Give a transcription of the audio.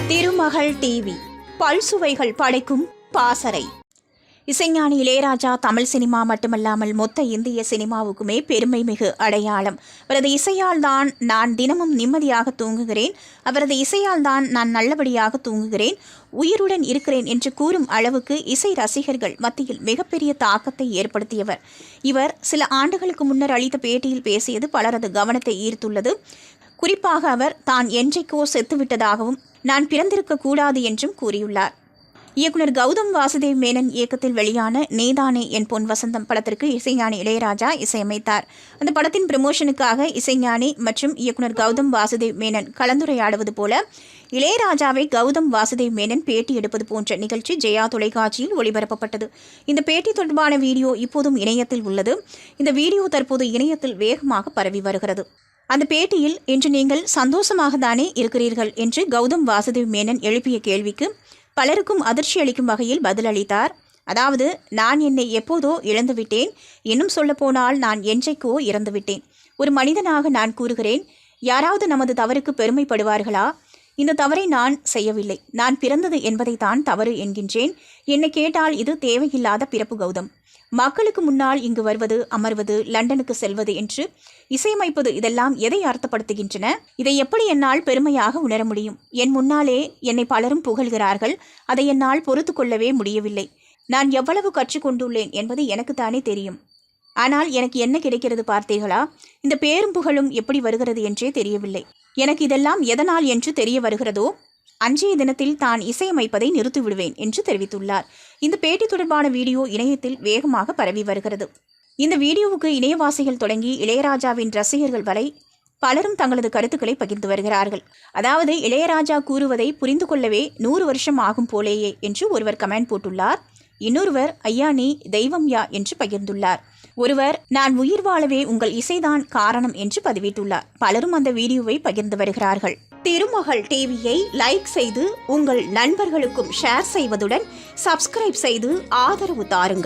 திருமகள் TV பல்சுவைகள் படைக்கும் பாசறை. இசைஞானி இளையராஜா தமிழ் சினிமா மட்டுமல்லாமல் மொத்த இந்திய சினிமாவுக்குமே பெருமை மிகு அடையாளம். அவரது இசையால் தான் நான் தினமும் நிம்மதியாக தூங்குகிறேன், அவரது இசையால் தான் நான் நல்லபடியாக தூங்குகிறேன், உயிருடன் இருக்கிறேன் என்று கூறும் அளவுக்கு இசை ரசிகர்கள் மத்தியில் மிகப்பெரிய தாக்கத்தை ஏற்படுத்தியவர் இவர். சில ஆண்டுகளுக்கு முன்னர் அளித்த பேட்டியில் பேசியது பலரது கவனத்தை ஈர்த்துள்ளது. குறிப்பாக அவர் தான் என்றைக்கோ செத்துவிட்டதாகவும் நான் பிறந்திருக்க கூடாது என்றும் கூறியுள்ளார். இயக்குனர் கௌதம் வாசுதேவ் மேனன் இயக்கத்தில் வெளியான நீதானே என் பொன் வசந்தம் படத்திற்கு இசைஞானி இளையராஜா இசையமைத்தார். அந்த படத்தின் ப்ரமோஷனுக்காக இசைஞானி மற்றும் இயக்குனர் கௌதம் வாசுதேவ் மேனன் கலந்துரையாடுவது போல இளையராஜாவை கௌதம் வாசுதேவ் மேனன் பேட்டி எடுப்பது போன்ற நிகழ்ச்சி ஜெயா தொலைக்காட்சியில் ஒளிபரப்பப்பட்டது. இந்த பேட்டி தொடர்பான வீடியோ இப்போதும் இணையத்தில் உள்ளது. இந்த வீடியோ தற்போது இணையத்தில் வேகமாக பரவி வருகிறது. அந்த பேட்டியில் இன்று நீங்கள் சந்தோஷமாக தானே இருக்கிறீர்கள் என்று கௌதம் வாசுதேவ் மேனன் எழுப்பிய கேள்விக்கு பலருக்கும் அதிர்ச்சி அளிக்கும் வகையில் பதிலளித்தார். அதாவது, நான் என்னை எப்போதோ இழந்துவிட்டேன், இன்னும் சொல்லப்போனால் நான் என்றைக்கோ இறந்துவிட்டேன். ஒரு மனிதனாக நான் கூறுகிறேன், யாராவது நமது தவறுக்கு பெருமைப்படுவார்களா? இந்த தவறை நான் செய்யவில்லை, நான் பிறந்தது என்பதைத்தான் தவறு என்கின்றேன். என்னை கேட்டால் இது தேவையில்லாத பிறப்பு கௌதம். மக்களுக்கு முன்னால் இங்கு வருவது, அமர்வது, லண்டனுக்கு செல்வது என்று இசையமைப்பது, இதெல்லாம் எதை அர்த்தப்படுத்துகின்றன? இதை எப்படி என்னால் பெருமையாக உணர முடியும்? என் முன்னாலே என்னை பலரும் புகழ்கிறார்கள், அதை என்னால் பொறுத்து கொள்ளவே முடியவில்லை. நான் எவ்வளவு கற்றுக்கொண்டுள்ளேன் என்பது எனக்குத்தானே தெரியும். ஆனால் எனக்கு என்ன கிடைக்கிறது பார்த்தீர்களா? இந்த பேரும் புகழும் எப்படி வருகிறது என்றே தெரியவில்லை. எனக்கு இதெல்லாம் எதனால் என்று தெரிய வருகிறதோ அன்றைய தினத்தில் தான் இசையமைப்பதை நிறுத்திவிடுவேன் என்று தெரிவித்துள்ளார். இந்த பேட்டி தொடர்பான வீடியோ இணையத்தில் வேகமாக பரவி வருகிறது. இந்த வீடியோவுக்கு இணையவாசிகள் தொடங்கி இளையராஜாவின் ரசிகர்கள் வரை பலரும் தங்களது கருத்துக்களை பகிர்ந்து வருகிறார்கள். அதாவது, இளையராஜா கூறுவதை புரிந்து கொள்ளவே 100 வருஷம் ஆகும் போலேயே என்று ஒருவர் கமெண்ட் போட்டுள்ளார். இன்னொருவர், ஐயா நீ தெய்வம் யா என்று பகிர்ந்துள்ளார். ஒருவர், நான் உயிர் வாழவே உங்கள் இசைதான் காரணம் என்று பதிவிட்டுள்ளார். பலரும் அந்த வீடியோவை பகிர்ந்து வருகிறார்கள். திருமகள் டிவியை லைக் செய்து உங்கள் நண்பர்களுக்கும் ஷேர் செய்வதுடன் சப்ஸ்கிரைப் செய்து ஆதரவு தாருங்கள்.